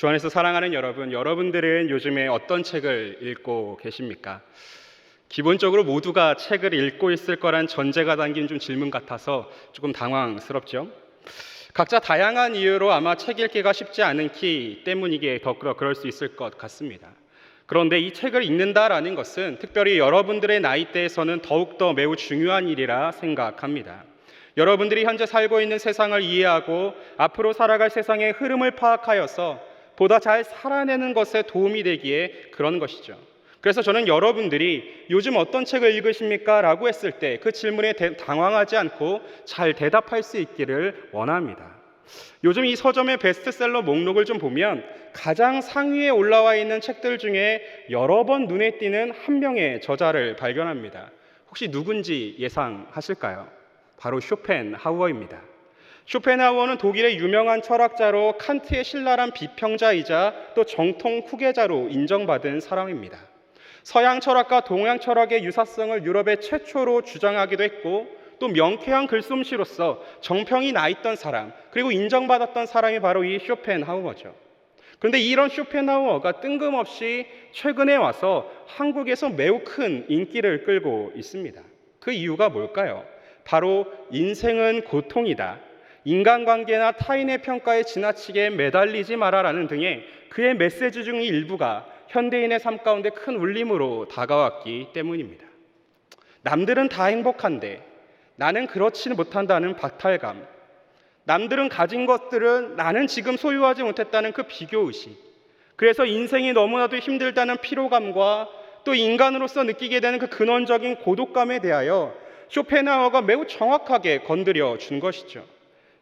주 안에서 사랑하는 여러분, 여러분들은 요즘에 어떤 책을 읽고 계십니까? 기본적으로 모두가 책을 읽고 있을 거란 전제가 담긴 좀 질문 같아서 조금 당황스럽죠. 각자 다양한 이유로 아마 책 읽기가 쉽지 않기 때문이기에 더 그럴 수 있을 것 같습니다. 그런데 이 책을 읽는다라는 것은 특별히 여러분들의 나이대에서는 더욱더 매우 중요한 일이라 생각합니다. 여러분들이 현재 살고 있는 세상을 이해하고 앞으로 살아갈 세상의 흐름을 파악하여서 보다 잘 살아내는 것에 도움이 되기에 그런 것이죠. 그래서 저는 여러분들이 요즘 어떤 책을 읽으십니까? 라고 했을 때 그 질문에 당황하지 않고 잘 대답할 수 있기를 원합니다. 요즘 이 서점의 베스트셀러 목록을 좀 보면 가장 상위에 올라와 있는 책들 중에 여러 번 눈에 띄는 한 명의 저자를 발견합니다. 혹시 누군지 예상하실까요? 바로 쇼펜하우어입니다. 쇼펜하우어는 독일의 유명한 철학자로 칸트의 신랄한 비평자이자 또 정통 후계자로 인정받은 사람입니다. 서양 철학과 동양 철학의 유사성을 유럽의 최초로 주장하기도 했고 또 명쾌한 글솜씨로서 정평이 나 있던 사람, 그리고 인정받았던 사람이 바로 이 쇼펜하우어죠. 그런데 이런 쇼펜하우어가 뜬금없이 최근에 와서 한국에서 매우 큰 인기를 끌고 있습니다. 그 이유가 뭘까요? 바로 인생은 고통이다, 인간관계나 타인의 평가에 지나치게 매달리지 마라라는 등의 그의 메시지 중 일부가 현대인의 삶 가운데 큰 울림으로 다가왔기 때문입니다. 남들은 다 행복한데 나는 그렇지 못한다는 박탈감, 남들은 가진 것들은 나는 지금 소유하지 못했다는 그 비교의식, 그래서 인생이 너무나도 힘들다는 피로감과 또 인간으로서 느끼게 되는 그 근원적인 고독감에 대하여 쇼펜하우어가 매우 정확하게 건드려 준 것이죠.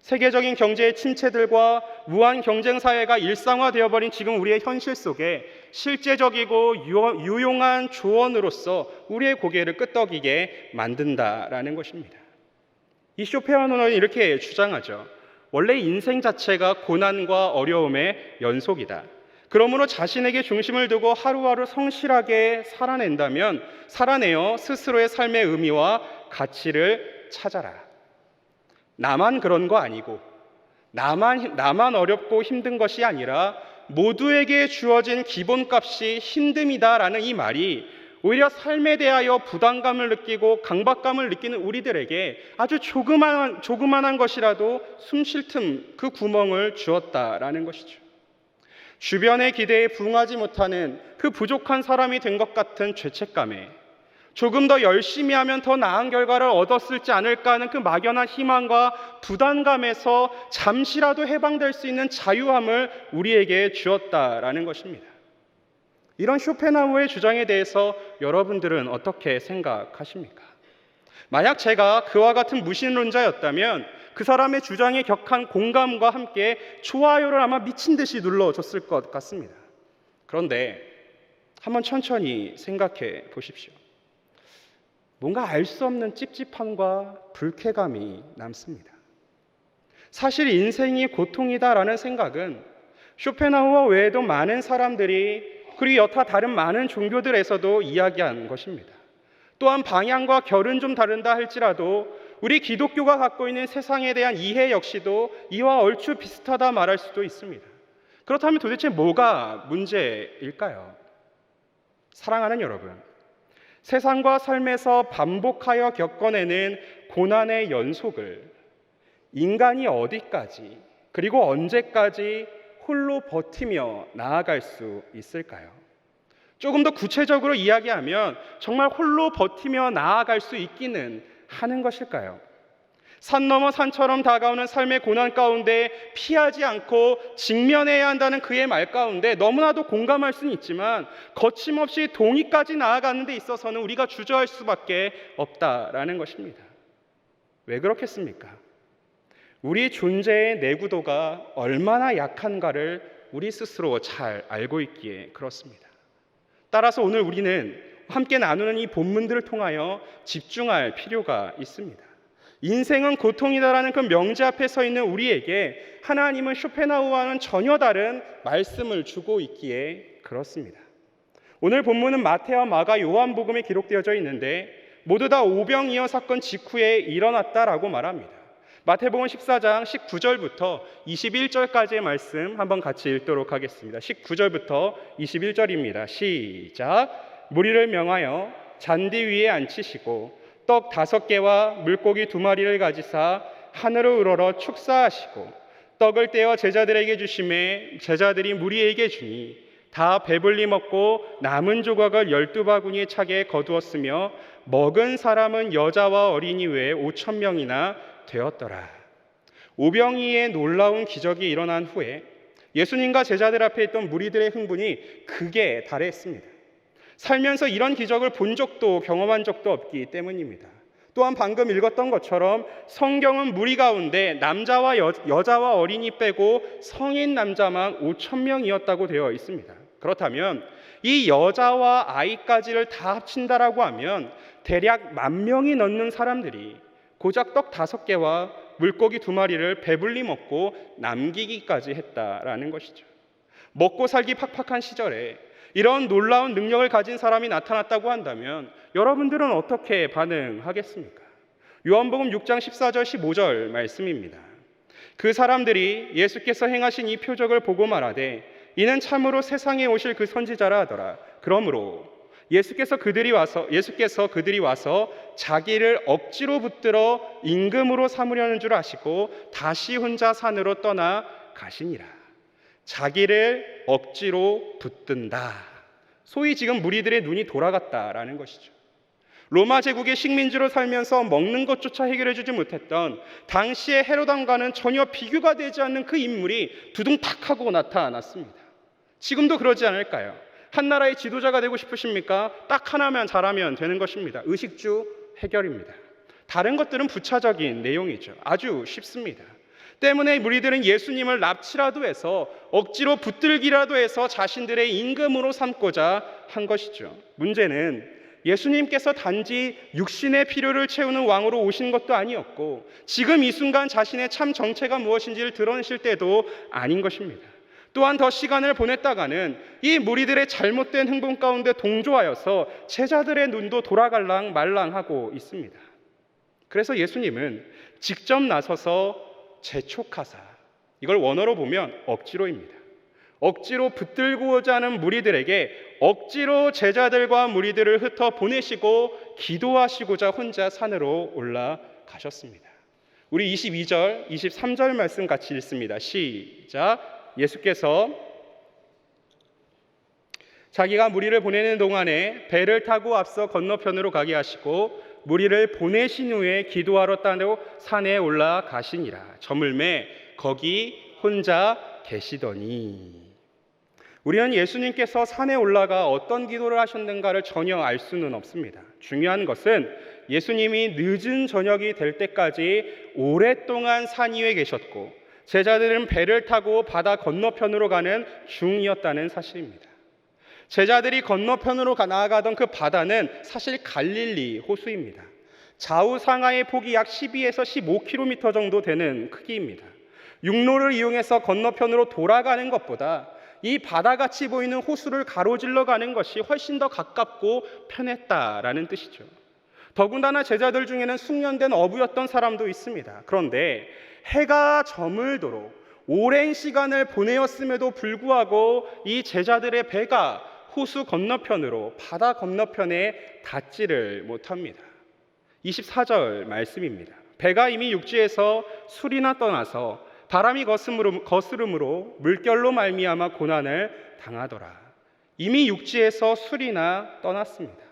세계적인 경제의 침체들과 무한 경쟁 사회가 일상화되어버린 지금 우리의 현실 속에 실제적이고 유용한 조언으로서 우리의 고개를 끄덕이게 만든다라는 것입니다. 이 쇼펜하우어는 이렇게 주장하죠. 원래 인생 자체가 고난과 어려움의 연속이다. 그러므로 자신에게 중심을 두고 하루하루 성실하게 살아내어 스스로의 삶의 의미와 가치를 찾아라. 나만 그런 거 아니고 나만 어렵고 힘든 것이 아니라 모두에게 주어진 기본값이 힘듦이다라는 이 말이 오히려 삶에 대하여 부담감을 느끼고 강박감을 느끼는 우리들에게 아주 조그만한 것이라도 숨 쉴 틈, 그 구멍을 주었다라는 것이죠. 주변의 기대에 부응하지 못하는 그 부족한 사람이 된 것 같은 죄책감에 조금 더 열심히 하면 더 나은 결과를 얻었을지 않을까 하는 그 막연한 희망과 부담감에서 잠시라도 해방될 수 있는 자유함을 우리에게 주었다라는 것입니다. 이런 쇼펜하우어의 주장에 대해서 여러분들은 어떻게 생각하십니까? 만약 제가 그와 같은 무신론자였다면 그 사람의 주장에 격한 공감과 함께 좋아요를 아마 미친 듯이 눌러줬을 것 같습니다. 그런데 한번 천천히 생각해 보십시오. 뭔가 알 수 없는 찝찝함과 불쾌감이 남습니다. 사실 인생이 고통이다라는 생각은 쇼펜하우어 외에도 많은 사람들이, 그리고 여타 다른 많은 종교들에서도 이야기한 것입니다. 또한 방향과 결은 좀 다른다 할지라도 우리 기독교가 갖고 있는 세상에 대한 이해 역시도 이와 얼추 비슷하다 말할 수도 있습니다. 그렇다면 도대체 뭐가 문제일까요? 사랑하는 여러분, 세상과 삶에서 반복하여 겪어내는 고난의 연속을 인간이 어디까지 그리고 언제까지 홀로 버티며 나아갈 수 있을까요? 조금 더 구체적으로 이야기하면 정말 홀로 버티며 나아갈 수 있기는 하는 것일까요? 산 넘어 산처럼 다가오는 삶의 고난 가운데 피하지 않고 직면해야 한다는 그의 말 가운데 너무나도 공감할 수는 있지만 거침없이 동의까지 나아가는 데 있어서는 우리가 주저할 수밖에 없다라는 것입니다. 왜 그렇겠습니까? 우리 존재의 내구도가 얼마나 약한가를 우리 스스로 잘 알고 있기에 그렇습니다. 따라서 오늘 우리는 함께 나누는 이 본문들을 통하여 집중할 필요가 있습니다. 인생은 고통이다라는 그 명제 앞에 서 있는 우리에게 하나님은 쇼펜하우어와는 전혀 다른 말씀을 주고 있기에 그렇습니다. 오늘 본문은 마태와 마가, 요한복음에 기록되어져 있는데 모두 다 오병이어 사건 직후에 일어났다라고 말합니다. 마태복음 14장 19절부터 21절까지의 말씀 한번 같이 읽도록 하겠습니다. 19절부터 21절입니다. 시작. 무리를 명하여 잔디 위에 앉히시고 떡 5개와 물고기 2마리를 가지사 하늘을 우러러 축사하시고 떡을 떼어 제자들에게 주심에 제자들이 무리에게 주니 다 배불리 먹고 남은 조각을 12바구니에 차게 거두었으며 먹은 사람은 여자와 어린이 외에 5,000명이나 되었더라. 오병이의 놀라운 기적이 일어난 후에 예수님과 제자들 앞에 있던 무리들의 흥분이 극에 달했습니다. 살면서 이런 기적을 본 적도 경험한 적도 없기 때문입니다. 또한 방금 읽었던 것처럼 성경은 무리 가운데 남자와 여자와 어린이 빼고 성인 남자만 5,000명이었다고 되어 있습니다. 그렇다면 이 여자와 아이까지를 다 합친다라고 하면 대략 10,000명이 넘는 사람들이 고작 떡 5개와 물고기 2마리를 배불리 먹고 남기기까지 했다라는 것이죠. 먹고 살기 팍팍한 시절에 이런 놀라운 능력을 가진 사람이 나타났다고 한다면 여러분들은 어떻게 반응하겠습니까? 요한복음 6장 14절 15절 말씀입니다. 그 사람들이 예수께서 행하신 이 표적을 보고 말하되 이는 참으로 세상에 오실 그 선지자라 하더라. 그러므로 예수께서 그들이 와서 자기를 억지로 붙들어 임금으로 삼으려는 줄 아시고 다시 혼자 산으로 떠나 가시니라. 자기를 억지로 붙든다. 소위 지금 무리들의 눈이 돌아갔다라는 것이죠. 로마 제국의 식민지로 살면서 먹는 것조차 해결해 주지 못했던 당시의 헤롯 왕과는 전혀 비교가 되지 않는 그 인물이 두둥탁 하고 나타났습니다. 지금도 그러지 않을까요? 한 나라의 지도자가 되고 싶으십니까? 딱 하나만 잘하면 되는 것입니다. 의식주 해결입니다. 다른 것들은 부차적인 내용이죠. 아주 쉽습니다. 때문에 무리들은 예수님을 납치라도 해서 억지로 붙들기라도 해서 자신들의 임금으로 삼고자 한 것이죠. 문제는 예수님께서 단지 육신의 필요를 채우는 왕으로 오신 것도 아니었고 지금 이 순간 자신의 참 정체가 무엇인지를 드러내실 때도 아닌 것입니다. 또한 더 시간을 보냈다가는 이 무리들의 잘못된 행동 가운데 동조하여서 제자들의 눈도 돌아갈랑 말랑하고 있습니다. 그래서 예수님은 직접 나서서 재촉하사, 이걸 원어로 보면 억지로입니다. 억지로 붙들고자 하는 무리들에게 억지로 제자들과 무리들을 흩어 보내시고 기도하시고자 혼자 산으로 올라가셨습니다. 우리 22절, 23절 말씀 같이 읽습니다. 시작. 예수께서 자기가 무리를 보내는 동안에 배를 타고 앞서 건너편으로 가게 하시고 무리를 보내신 후에 기도하러 따로 산에 올라가시니라. 저물매 거기 혼자 계시더니. 우리는 예수님께서 산에 올라가 어떤 기도를 하셨는가를 전혀 알 수는 없습니다. 중요한 것은 예수님이 늦은 저녁이 될 때까지 오랫동안 산 위에 계셨고 제자들은 배를 타고 바다 건너편으로 가는 중이었다는 사실입니다. 제자들이 건너편으로 나아가던 그 바다는 사실 갈릴리 호수입니다. 좌우상하의 폭이 약 12에서 15km 정도 되는 크기입니다. 육로를 이용해서 건너편으로 돌아가는 것보다 이 바다같이 보이는 호수를 가로질러 가는 것이 훨씬 더 가깝고 편했다라는 뜻이죠. 더군다나 제자들 중에는 숙련된 어부였던 사람도 있습니다. 그런데 해가 저물도록 오랜 시간을 보내었음에도 불구하고 이 제자들의 배가 호수 건너편으로 바다 건너편에 닿지를 못합니다. 24절 말씀입니다. 배가 이미 육지에서 술이나 떠나서 바람이 거스름으로 물결로 말미암아 고난을 당하더라. 이미 육지에서 술이나 떠났습니다.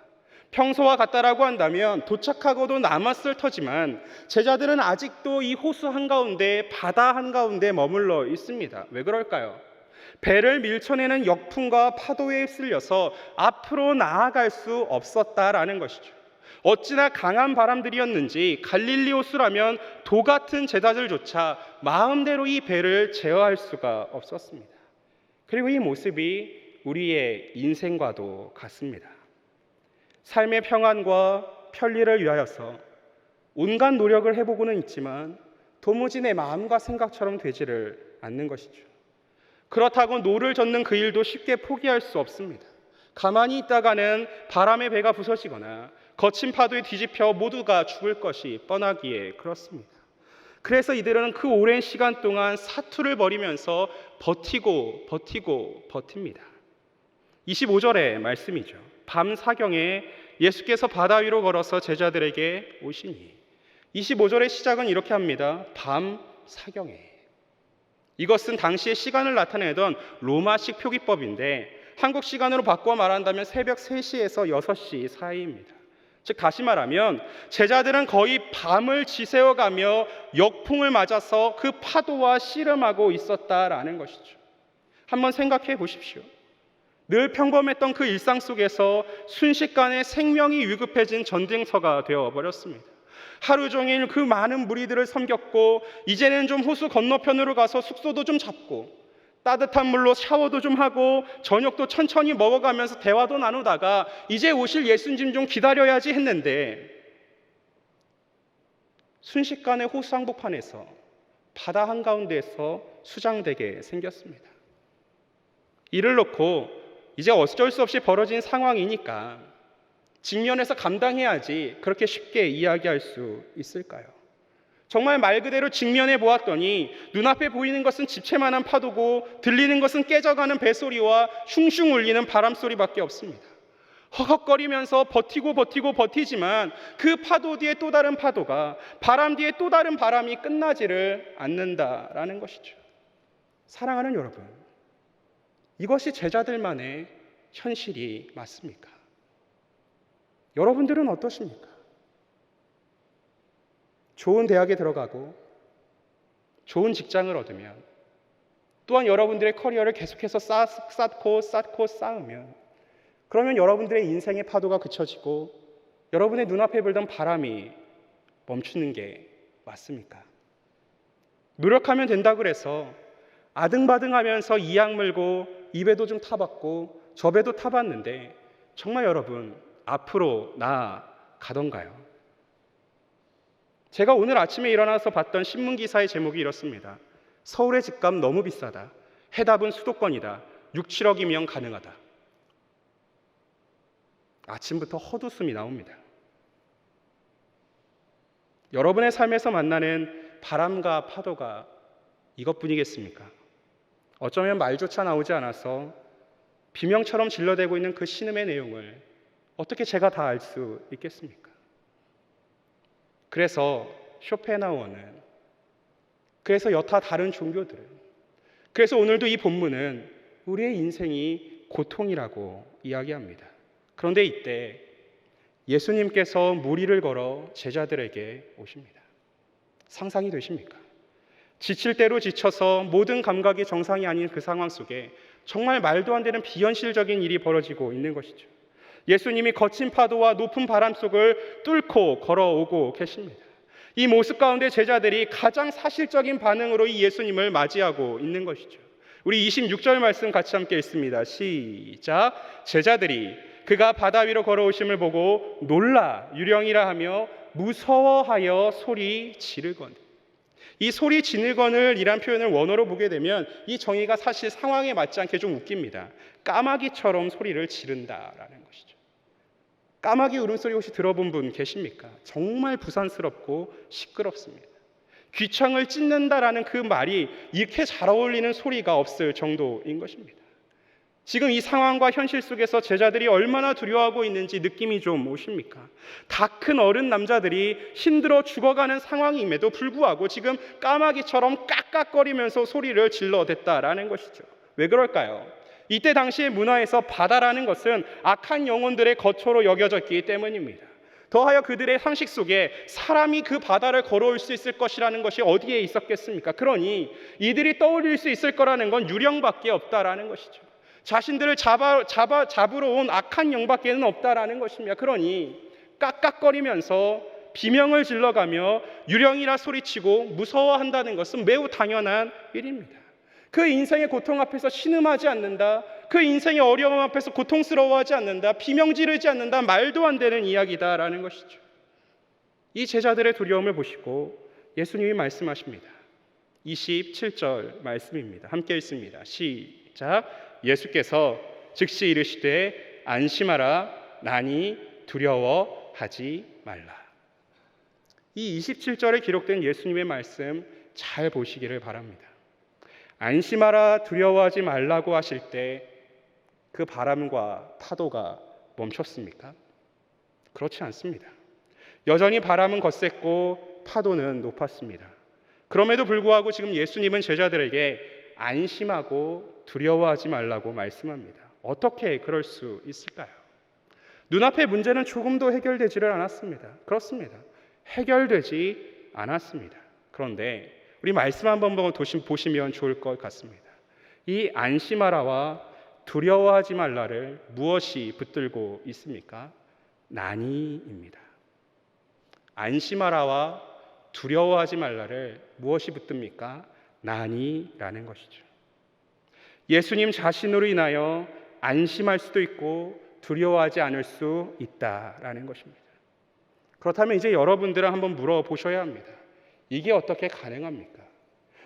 평소와 같다라고 한다면 도착하고도 남았을 터지만 제자들은 아직도 이 호수 한가운데 바다 한가운데 머물러 있습니다. 왜 그럴까요? 배를 밀쳐내는 역풍과 파도에 휩쓸려서 앞으로 나아갈 수 없었다라는 것이죠. 어찌나 강한 바람들이었는지 갈릴리 호수라면 도 같은 제자들조차 마음대로 이 배를 제어할 수가 없었습니다. 그리고 이 모습이 우리의 인생과도 같습니다. 삶의 평안과 편리를 위하여서 온갖 노력을 해보고는 있지만 도무지 내 마음과 생각처럼 되지를 않는 것이죠. 그렇다고 노를 젓는 그 일도 쉽게 포기할 수 없습니다. 가만히 있다가는 바람에 배가 부서지거나 거친 파도에 뒤집혀 모두가 죽을 것이 뻔하기에 그렇습니다. 그래서 이들은 그 오랜 시간 동안 사투를 벌이면서 버팁니다. 25절의 말씀이죠. 밤 사경에 예수께서 바다 위로 걸어서 제자들에게 오시니, 25절의 시작은 이렇게 합니다. 밤 사경에. 이것은 당시의 시간을 나타내던 로마식 표기법인데 한국 시간으로 바꿔 말한다면 새벽 3시에서 6시 사이입니다. 즉 다시 말하면 제자들은 거의 밤을 지새워가며 역풍을 맞아서 그 파도와 씨름하고 있었다라는 것이죠. 한번 생각해 보십시오. 늘 평범했던 그 일상 속에서 순식간에 생명이 위급해진 전쟁터가 되어버렸습니다. 하루 종일 그 많은 무리들을 섬겼고 이제는 좀 호수 건너편으로 가서 숙소도 좀 잡고 따뜻한 물로 샤워도 좀 하고 저녁도 천천히 먹어가면서 대화도 나누다가 이제 오실 예수님 좀 기다려야지 했는데 순식간에 호수 한복판에서 바다 한가운데에서 수장되게 생겼습니다. 이를 놓고 이제 어쩔 수 없이 벌어진 상황이니까 직면해서 감당해야지 그렇게 쉽게 이야기할 수 있을까요? 정말 말 그대로 직면해 보았더니 눈앞에 보이는 것은 집채만한 파도고 들리는 것은 깨져가는 뱃소리와 슝슝 울리는 바람소리밖에 없습니다. 허걱거리면서 버티지만 그 파도 뒤에 또 다른 파도가, 바람 뒤에 또 다른 바람이 끝나지를 않는다라는 것이죠. 사랑하는 여러분, 이것이 제자들만의 현실이 맞습니까? 여러분들은 어떠십니까? 좋은 대학에 들어가고 좋은 직장을 얻으면 또한 여러분들의 커리어를 계속해서 쌓으면 그러면 여러분들의 인생의 파도가 그쳐지고 여러분의 눈앞에 불던 바람이 멈추는 게 맞습니까? 노력하면 된다고 그래서 아등바등하면서 이악 물고 이 배도 좀 타봤고 저 배도 타봤는데 정말 여러분 앞으로 나아가던가요? 제가 오늘 아침에 일어나서 봤던 신문기사의 제목이 이렇습니다. 서울의 집값 너무 비싸다. 해답은 수도권이다. 6, 7억이면 가능하다. 아침부터 헛웃음이 나옵니다. 여러분의 삶에서 만나는 바람과 파도가 이것뿐이겠습니까? 어쩌면 말조차 나오지 않아서 비명처럼 질러대고 있는 그 신음의 내용을 어떻게 제가 다 알 수 있겠습니까? 그래서 쇼펜하우어는, 그래서 여타 다른 종교들은, 그래서 오늘도 이 본문은 우리의 인생이 고통이라고 이야기합니다. 그런데 이때 예수님께서 무리를 걸어 제자들에게 오십니다. 상상이 되십니까? 지칠 대로 지쳐서 모든 감각이 정상이 아닌 그 상황 속에 정말 말도 안 되는 비현실적인 일이 벌어지고 있는 것이죠. 예수님이 거친 파도와 높은 바람 속을 뚫고 걸어오고 계십니다. 이 모습 가운데 제자들이 가장 사실적인 반응으로 이 예수님을 맞이하고 있는 것이죠. 우리 26절 말씀 같이 함께 읽습니다. 시작. 제자들이 그가 바다 위로 걸어오심을 보고 놀라 유령이라 하며 무서워하여 소리 지르거늘. 이 소리 지르거늘 이란 표현을 원어로 보게 되면 이 정의가 사실 상황에 맞지 않게 좀 웃깁니다. 까마귀처럼 소리를 지른다라는 것이죠. 까마귀 울음소리 혹시 들어본 분 계십니까? 정말 부산스럽고 시끄럽습니다. 귀청을 찢는다라는 그 말이 이렇게 잘 어울리는 소리가 없을 정도인 것입니다. 지금 이 상황과 현실 속에서 제자들이 얼마나 두려워하고 있는지 느낌이 좀 오십니까? 다 큰 어른 남자들이 힘들어 죽어가는 상황임에도 불구하고 지금 까마귀처럼 깍깍거리면서 소리를 질러댔다라는 것이죠. 왜 그럴까요? 이때 당시의 문화에서 바다라는 것은 악한 영혼들의 거처로 여겨졌기 때문입니다. 더하여 그들의 상식 속에 사람이 그 바다를 걸어올 수 있을 것이라는 것이 어디에 있었겠습니까? 그러니 이들이 떠올릴 수 있을 거라는 건 유령밖에 없다라는 것이죠. 자신들을 잡으러 온 악한 영밖에는 없다라는 것입니다. 그러니 깍깍거리면서 비명을 질러가며 유령이라 소리치고 무서워한다는 것은 매우 당연한 일입니다. 그 인생의 고통 앞에서 신음하지 않는다. 그 인생의 어려움 앞에서 고통스러워하지 않는다. 비명 지르지 않는다. 말도 안 되는 이야기다라는 것이죠. 이 제자들의 두려움을 보시고 예수님이 말씀하십니다. 27절 말씀입니다. 함께 읽습니다. 시작. 예수께서 즉시 이르시되 안심하라. 나니 두려워하지 말라. 이 27절에 기록된 예수님의 말씀 잘 보시기를 바랍니다. 안심하라 두려워하지 말라고 하실 때 그 바람과 파도가 멈췄습니까? 그렇지 않습니다. 여전히 바람은 거셌고 파도는 높았습니다. 그럼에도 불구하고 지금 예수님은 제자들에게 안심하고 두려워하지 말라고 말씀합니다. 어떻게 그럴 수 있을까요? 눈앞의 문제는 조금도 해결되지를 않았습니다. 그렇습니다. 해결되지 않았습니다. 그런데 우리 말씀 한번 보시면 좋을 것 같습니다. 이 안심하라와 두려워하지 말라를 무엇이 붙들고 있습니까? 난이입니다. 안심하라와 두려워하지 말라를 무엇이 붙듭니까? 난이라는 것이죠. 예수님 자신으로 인하여 안심할 수도 있고 두려워하지 않을 수 있다라는 것입니다. 그렇다면 이제 여러분들은 한번 물어보셔야 합니다. 이게 어떻게 가능합니까?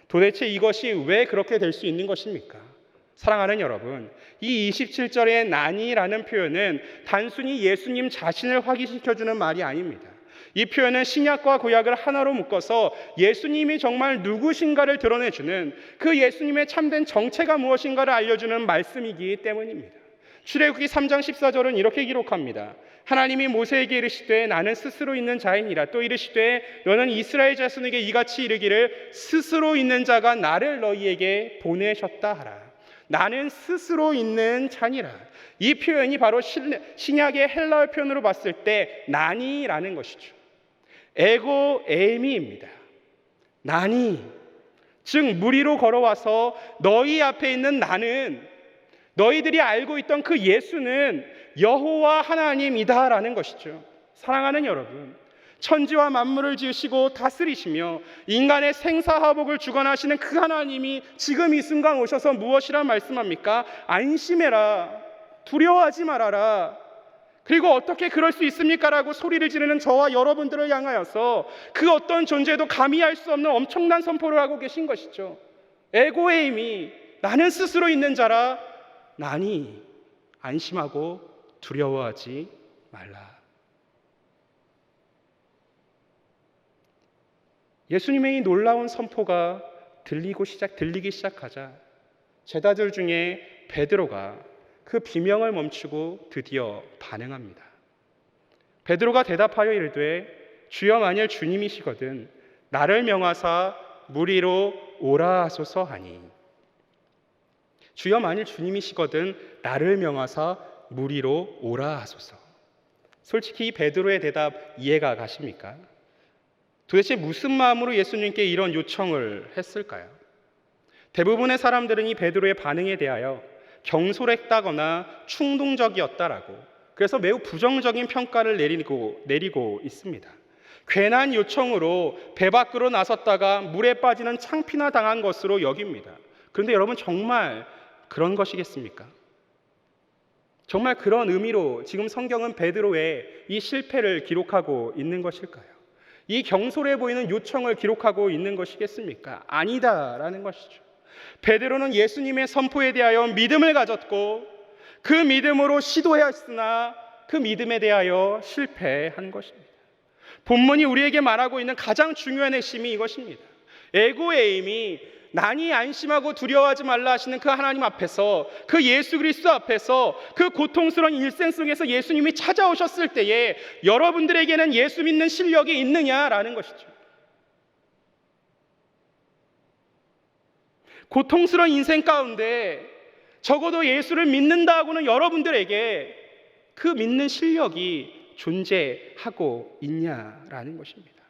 도대체 이것이 왜 그렇게 될 수 있는 것입니까? 사랑하는 여러분, 이 27절의 난이라는 표현은 단순히 예수님 자신을 확인시켜주는 말이 아닙니다. 이 표현은 신약과 구약을 하나로 묶어서 예수님이 정말 누구신가를 드러내주는, 그 예수님의 참된 정체가 무엇인가를 알려주는 말씀이기 때문입니다. 출애굽기 3장 14절은 이렇게 기록합니다. 하나님이 모세에게 이르시되 나는 스스로 있는 자이니라. 또 이르시되 너는 이스라엘 자손에게 이같이 이르기를 스스로 있는 자가 나를 너희에게 보내셨다 하라. 나는 스스로 있는 자니라. 이 표현이 바로 신약의 헬라어 표현으로 봤을 때 나니라는 것이죠. 에고 에이미입니다. 나니, 즉 무리로 걸어와서 너희 앞에 있는 나는, 너희들이 알고 있던 그 예수는 여호와 하나님이다라는 것이죠. 사랑하는 여러분, 천지와 만물을 지으시고 다스리시며 인간의 생사화복을 주관하시는 그 하나님이 지금 이 순간 오셔서 무엇이라 말씀합니까? 안심해라, 두려워하지 말아라. 그리고 어떻게 그럴 수 있습니까? 라고 소리를 지르는 저와 여러분들을 향하여서 그 어떤 존재도 감히 할 수 없는 엄청난 선포를 하고 계신 것이죠. 에고의 힘이 나는 스스로 있는 자라. 나니 안심하고 두려워하지 말라. 예수님의 이 놀라운 선포가 들리기 시작하자 제자들 중에 베드로가 그 비명을 멈추고 드디어 반응합니다. 베드로가 대답하여 이르되 주여 만일 주님이시거든 나를 명하사 무리로 오라 하소서 하니. 주여 만일 주님이시거든 나를 명하사 무리로 오라 하소서. 솔직히 베드로의 대답 이해가 가십니까? 도대체 무슨 마음으로 예수님께 이런 요청을 했을까요? 대부분의 사람들은 이 베드로의 반응에 대하여 경솔했다거나 충동적이었다라고, 그래서 매우 부정적인 평가를 내리고 있습니다. 괜한 요청으로 배 밖으로 나섰다가 물에 빠지는 창피나 당한 것으로 여깁니다. 그런데 여러분, 정말 그런 것이겠습니까? 정말 그런 의미로 지금 성경은 베드로의 이 실패를 기록하고 있는 것일까요? 이 경솔해 보이는 요청을 기록하고 있는 것이겠습니까? 아니다라는 것이죠. 베드로는 예수님의 선포에 대하여 믿음을 가졌고 그 믿음으로 시도했으나 그 믿음에 대하여 실패한 것입니다. 본문이 우리에게 말하고 있는 가장 중요한 핵심이 이것입니다. 에고의 힘이 난이 안심하고 두려워하지 말라 하시는 그 하나님 앞에서, 그 예수 그리스도 앞에서, 그 고통스러운 일생 속에서 예수님이 찾아오셨을 때에 여러분들에게는 예수 믿는 실력이 있느냐라는 것이죠. 고통스러운 인생 가운데 적어도 예수를 믿는다고는 여러분들에게 그 믿는 실력이 존재하고 있냐라는 것입니다.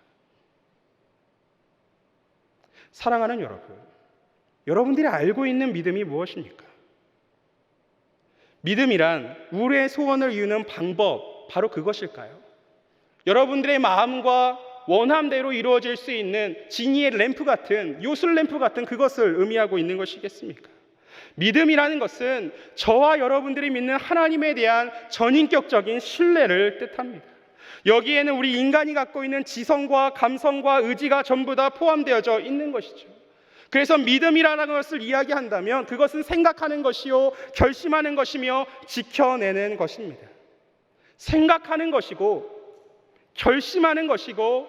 사랑하는 여러분, 여러분들이 알고 있는 믿음이 무엇입니까? 믿음이란 우리의 소원을 이루는 방법, 바로 그것일까요? 여러분들의 마음과 원함대로 이루어질 수 있는 지니의 램프 같은, 요술 램프 같은 그것을 의미하고 있는 것이겠습니까? 믿음이라는 것은 저와 여러분들이 믿는 하나님에 대한 전인격적인 신뢰를 뜻합니다. 여기에는 우리 인간이 갖고 있는 지성과 감성과 의지가 전부 다 포함되어져 있는 것이죠. 그래서 믿음이라는 것을 이야기한다면 그것은 생각하는 것이요, 결심하는 것이며 지켜내는 것입니다. 생각하는 것이고 결심하는 것이고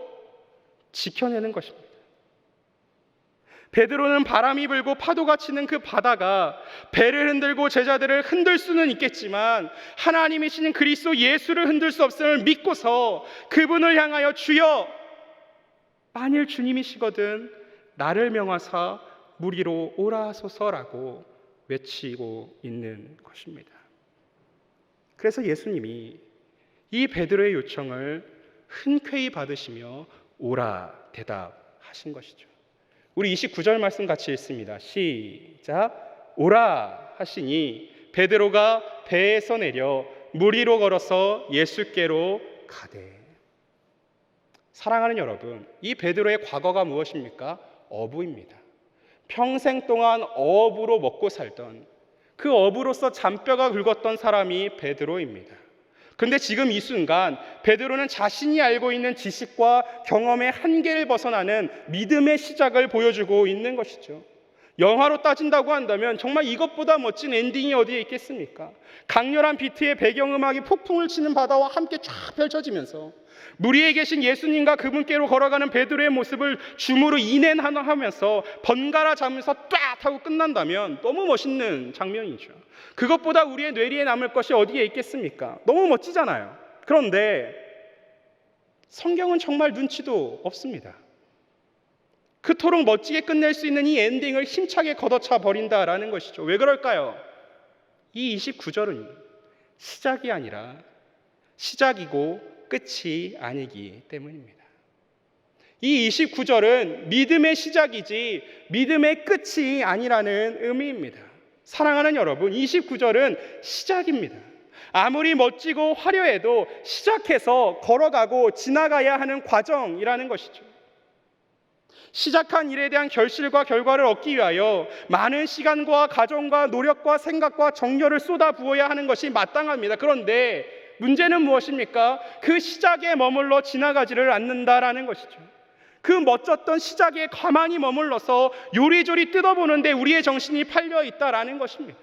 지켜내는 것입니다. 베드로는 바람이 불고 파도가 치는 그 바다가 배를 흔들고 제자들을 흔들 수는 있겠지만 하나님이신 그리스도 예수를 흔들 수 없음을 믿고서 그분을 향하여 주여, 만일 주님이시거든 나를 명하사 물 위로 오라 하소서라고 외치고 있는 것입니다. 그래서 예수님이 이 베드로의 요청을 흔쾌히 받으시며 오라 대답하신 것이죠. 우리 29절 말씀 같이 읽습니다. 시작. 오라 하시니 베드로가 배에서 내려 물 위로 걸어서 예수께로 가되. 사랑하는 여러분, 이 베드로의 과거가 무엇입니까? 어부입니다. 평생 동안 어부로 먹고 살던, 그 어부로서 잔뼈가 굵었던 사람이 베드로입니다. 그런데 지금 이 순간 베드로는 자신이 알고 있는 지식과 경험의 한계를 벗어나는 믿음의 시작을 보여주고 있는 것이죠. 영화로 따진다고 한다면 정말 이것보다 멋진 엔딩이 어디에 있겠습니까? 강렬한 비트의 배경음악이 폭풍을 치는 바다와 함께 쫙 펼쳐지면서 물 위에 계신 예수님과 그분께로 걸어가는 베드로의 모습을 줌으로 인앤하면서 번갈아 잡으면서 딱 하고 끝난다면 너무 멋있는 장면이죠. 그것보다 우리의 뇌리에 남을 것이 어디에 있겠습니까? 너무 멋지잖아요. 그런데 성경은 정말 눈치도 없습니다. 그토록 멋지게 끝낼 수 있는 이 엔딩을 힘차게 걷어차 버린다라는 것이죠. 왜 그럴까요? 이 29절은 시작이 아니라 시작이고 끝이 아니기 때문입니다. 이 29절은 믿음의 시작이지 믿음의 끝이 아니라는 의미입니다. 사랑하는 여러분, 29절은 시작입니다. 아무리 멋지고 화려해도 시작해서 걸어가고 지나가야 하는 과정이라는 것이죠. 시작한 일에 대한 결실과 결과를 얻기 위하여 많은 시간과 가정과 노력과 생각과 정열을 쏟아부어야 하는 것이 마땅합니다. 그런데 문제는 무엇입니까? 그 시작에 머물러 지나가지를 않는다라는 것이죠. 그 멋졌던 시작에 가만히 머물러서 요리조리 뜯어보는데 우리의 정신이 팔려 있다라는 것입니다.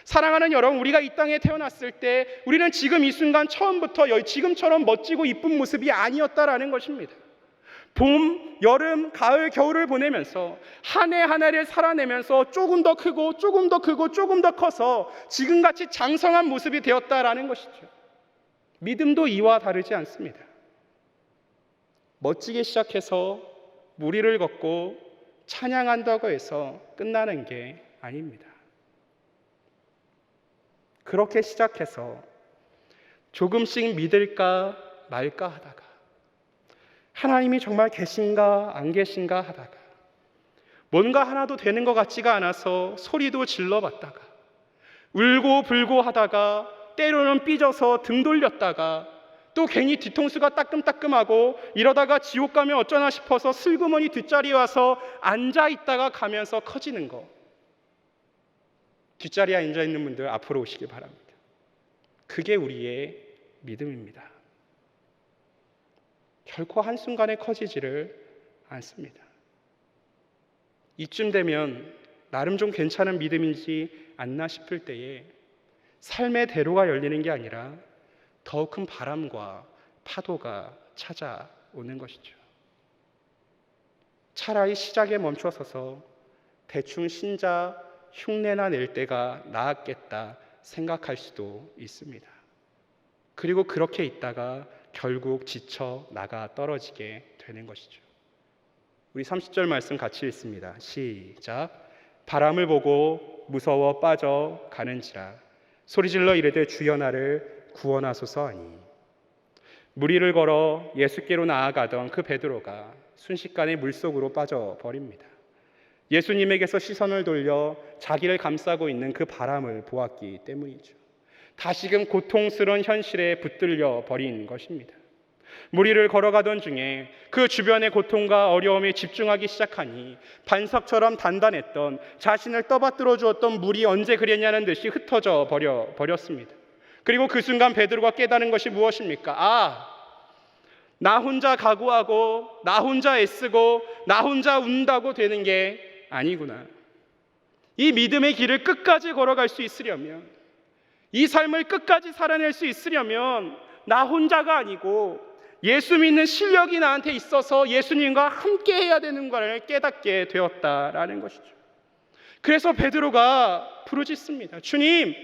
사랑하는 여러분, 우리가 이 땅에 태어났을 때 우리는 지금 이 순간 처음부터 지금처럼 멋지고 이쁜 모습이 아니었다라는 것입니다. 봄, 여름, 가을, 겨울을 보내면서 한 해 한 해를 살아내면서 조금 더 크고 조금 더 크고 조금 더 커서 지금같이 장성한 모습이 되었다라는 것이죠. 믿음도 이와 다르지 않습니다. 멋지게 시작해서 무리를 걷고 찬양한다고 해서 끝나는 게 아닙니다. 그렇게 시작해서 조금씩 믿을까 말까 하다가 하나님이 정말 계신가 안 계신가 하다가 뭔가 하나도 되는 것 같지가 않아서 소리도 질러봤다가 울고 불고 하다가 때로는 삐져서 등 돌렸다가 또 괜히 뒤통수가 따끔따끔하고 이러다가 지옥 가면 어쩌나 싶어서 슬그머니 뒷자리에 와서 앉아있다가 가면서 커지는 거. 뒷자리에 앉아있는 분들 앞으로 오시기 바랍니다. 그게 우리의 믿음입니다. 결코 한순간에 커지지를 않습니다. 이쯤 되면 나름 좀 괜찮은 믿음이지 않나 싶을 때에 삶의 대로가 열리는 게 아니라 더 큰 바람과 파도가 찾아오는 것이죠. 차라리 시작에 멈춰서서 대충 신자 흉내나 낼 때가 나았겠다 생각할 수도 있습니다. 그리고 그렇게 있다가 결국 지쳐 나가 떨어지게 되는 것이죠. 우리 30절 말씀 같이 읽습니다. 시작. 바람을 보고 무서워 빠져 가는지라 소리질러 이르되 주여 나를 구원하소서 하니 물 위를 걸어 예수께로 나아가던 그 베드로가 순식간에 물속으로 빠져버립니다. 예수님에게서 시선을 돌려 자기를 감싸고 있는 그 바람을 보았기 때문이죠. 다시금 고통스러운 현실에 붙들려 버린 것입니다. 물 위를 걸어가던 중에 그 주변의 고통과 어려움에 집중하기 시작하니 반석처럼 단단했던 자신을 떠받들어 주었던 물이 언제 그랬냐는 듯이 흩어져 버렸습니다. 그리고 그 순간 베드로가 깨달은 것이 무엇입니까? 나 혼자 각오하고 나 혼자 애쓰고 나 혼자 운다고 되는 게 아니구나. 이 믿음의 길을 끝까지 걸어갈 수 있으려면, 이 삶을 끝까지 살아낼 수 있으려면 나 혼자가 아니고 예수 믿는 실력이 나한테 있어서 예수님과 함께 해야 되는 것을 깨닫게 되었다라는 것이죠. 그래서 베드로가 부르짖습니다. 주님,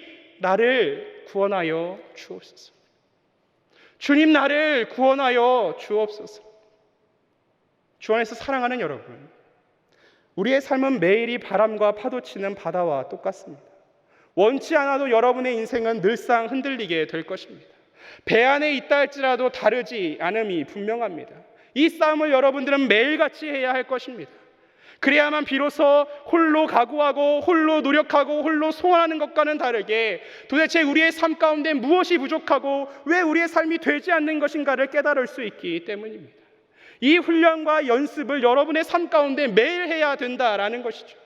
나를 구원하여 주옵소서. 주님, 나를 구원하여 주옵소서. 주 안에서 사랑하는 여러분, 우리의 삶은 매일이 바람과 파도치는 바다와 똑같습니다. 원치 않아도 여러분의 인생은 늘상 흔들리게 될 것입니다. 배 안에 있다 할지라도 다르지 않음이 분명합니다. 이 싸움을 여러분들은 매일같이 해야 할 것입니다. 그래야만 비로소 홀로 각오하고 홀로 노력하고 홀로 소원하는 것과는 다르게 도대체 우리의 삶 가운데 무엇이 부족하고 왜 우리의 삶이 되지 않는 것인가를 깨달을 수 있기 때문입니다. 이 훈련과 연습을 여러분의 삶 가운데 매일 해야 된다라는 것이죠.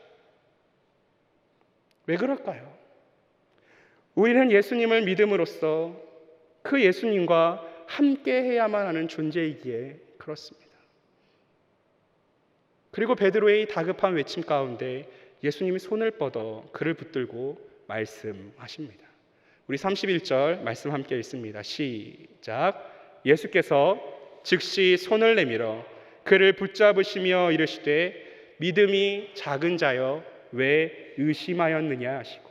왜 그럴까요? 우리는 예수님을 믿음으로써 그 예수님과 함께 해야만 하는 존재이기에 그렇습니다. 그리고 베드로의 다급한 외침 가운데 예수님이 손을 뻗어 그를 붙들고 말씀하십니다. 우리 31절 말씀 함께 읽습니다. 시작. 예수께서 즉시 손을 내밀어 그를 붙잡으시며 이르시되 믿음이 작은 자여 왜 의심하였느냐 하시고,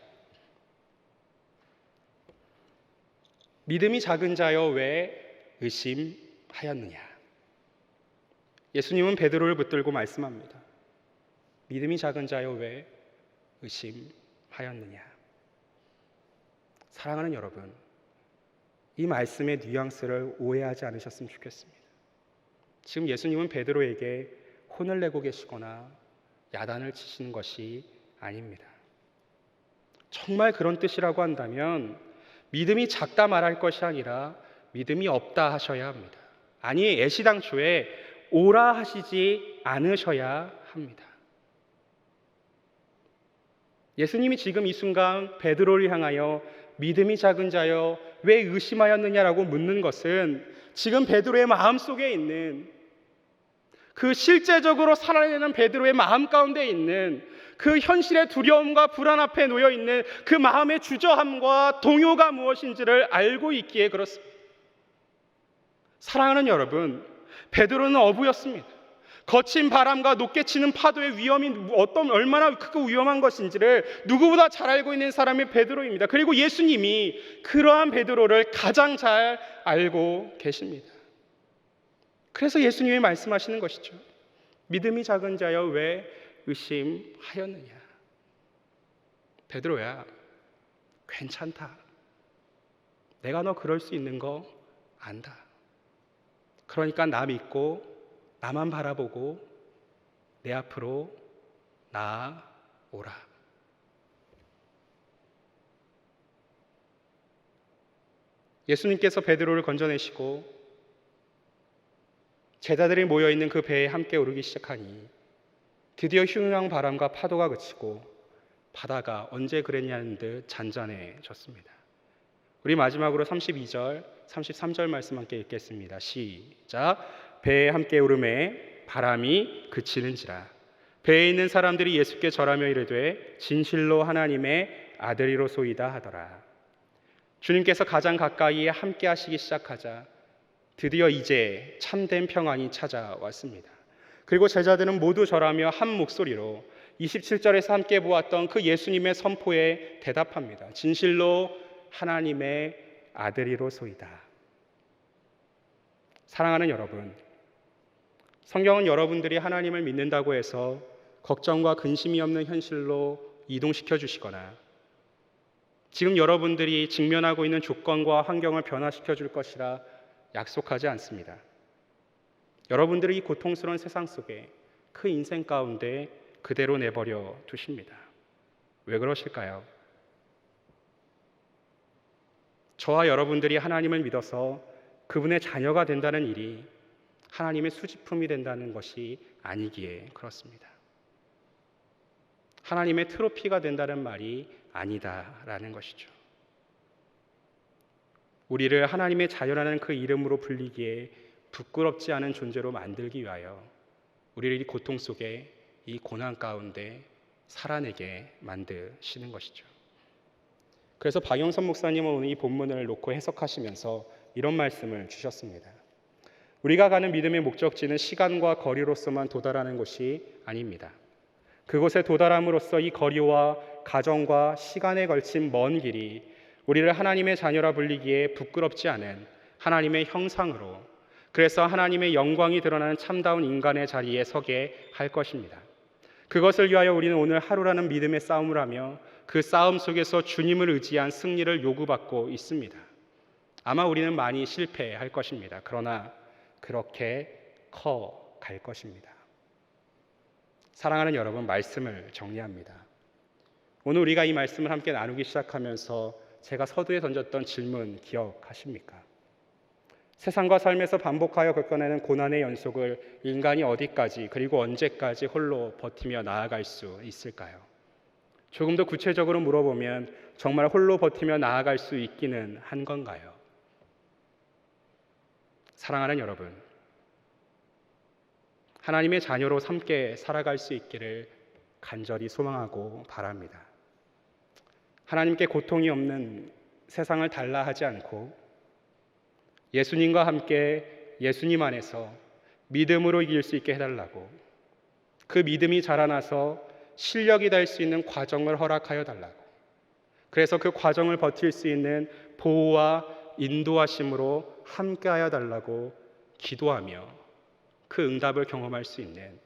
믿음이 작은 자여 왜 의심하였느냐. 예수님은 베드로를 붙들고 말씀합니다. 믿음이 작은 자여 왜 의심하였느냐. 사랑하는 여러분, 이 말씀의 뉘앙스를 오해하지 않으셨으면 좋겠습니다. 지금 예수님은 베드로에게 혼을 내고 계시거나 야단을 치시는 것이 아닙니다. 정말 그런 뜻이라고 한다면 믿음이 작다 말할 것이 아니라 믿음이 없다 하셔야 합니다. 아니, 애시당초에 오라 하시지 않으셔야 합니다. 예수님이 지금 이 순간 베드로를 향하여 믿음이 작은 자여 왜 의심하였느냐라고 묻는 것은 지금 베드로의 마음속에 있는, 그 실제적으로 살아내는 베드로의 마음 가운데 있는 그 현실의 두려움과 불안 앞에 놓여 있는 그 마음의 주저함과 동요가 무엇인지를 알고 있기에 그렇습니다. 사랑하는 여러분, 베드로는 어부였습니다. 거친 바람과 높게 치는 파도의 위험이 얼마나 크고 위험한 것인지를 누구보다 잘 알고 있는 사람이 베드로입니다. 그리고 예수님이 그러한 베드로를 가장 잘 알고 계십니다. 그래서 예수님이 말씀하시는 것이죠. 믿음이 작은 자여 왜 의심하였느냐. 베드로야, 괜찮다. 내가 너 그럴 수 있는 거 안다. 그러니까 나 믿고 나만 바라보고 내 앞으로 나아오라. 예수님께서 베드로를 건져내시고 제자들이 모여있는 그 배에 함께 오르기 시작하니 드디어 흉흉한 바람과 파도가 그치고 바다가 언제 그랬냐는 듯 잔잔해졌습니다. 우리 마지막으로 32절, 33절 말씀 함께 읽겠습니다. 시작. 배에 함께 오르매 바람이 그치는지라. 배에 있는 사람들이 예수께 절하며 이르되 진실로 하나님의 아들이로소이다 하더라. 주님께서 가장 가까이에 함께 하시기 시작하자 드디어 이제 참된 평안이 찾아왔습니다. 그리고 제자들은 모두 절하며 한 목소리로 27절에서 함께 보았던 그 예수님의 선포에 대답합니다. 진실로 하나님의 아들이로소이다. 사랑하는 여러분, 성경은 여러분들이 하나님을 믿는다고 해서 걱정과 근심이 없는 현실로 이동시켜 주시거나 지금 여러분들이 직면하고 있는 조건과 환경을 변화시켜 줄 것이라 약속하지 않습니다. 여러분들이 이 고통스러운 세상 속에 그 인생 가운데 그대로 내버려 두십니다. 왜 그러실까요? 저와 여러분들이 하나님을 믿어서 그분의 자녀가 된다는 일이 하나님의 수집품이 된다는 것이 아니기에 그렇습니다. 하나님의 트로피가 된다는 말이 아니다라는 것이죠. 우리를 하나님의 자녀라는 그 이름으로 불리기에 부끄럽지 않은 존재로 만들기 위하여 우리를 이 고통 속에, 이 고난 가운데 살아내게 만드시는 것이죠. 그래서 박영선 목사님은 오늘 이 본문을 놓고 해석하시면서 이런 말씀을 주셨습니다. 우리가 가는 믿음의 목적지는 시간과 거리로서만 도달하는 곳이 아닙니다. 그곳에 도달함으로써 이 거리와 가정과 시간에 걸친 먼 길이 우리를 하나님의 자녀라 불리기에 부끄럽지 않은 하나님의 형상으로, 그래서 하나님의 영광이 드러나는 참다운 인간의 자리에 서게 할 것입니다. 그것을 위하여 우리는 오늘 하루라는 믿음의 싸움을 하며 그 싸움 속에서 주님을 의지한 승리를 요구받고 있습니다. 아마 우리는 많이 실패할 것입니다. 그러나 그렇게 커 갈 것입니다. 사랑하는 여러분, 말씀을 정리합니다. 오늘 우리가 이 말씀을 함께 나누기 시작하면서 제가 서두에 던졌던 질문 기억하십니까? 세상과 삶에서 반복하여 겪어내는 고난의 연속을 인간이 어디까지 그리고 언제까지 홀로 버티며 나아갈 수 있을까요? 조금 더 구체적으로 물어보면 정말 홀로 버티며 나아갈 수 있기는 한 건가요? 사랑하는 여러분, 하나님의 자녀로 함께 살아갈 수 있기를 간절히 소망하고 바랍니다. 하나님께 고통이 없는 세상을 달라 하지 않고 예수님과 함께 예수님 안에서 믿음으로 이길 수 있게 해달라고, 그 믿음이 자라나서 실력이 될 수 있는 과정을 허락하여 달라고, 그래서 그 과정을 버틸 수 있는 보호와 인도하심으로 함께하여 달라고 기도하며 그 응답을 경험할 수 있는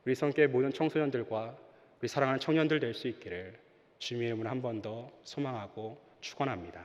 우리 성교의 모든 청소년들과 우리 사랑하는 청년들 될 수 있기를 주님의 이름으로 한 번 더 소망하고 축원합니다.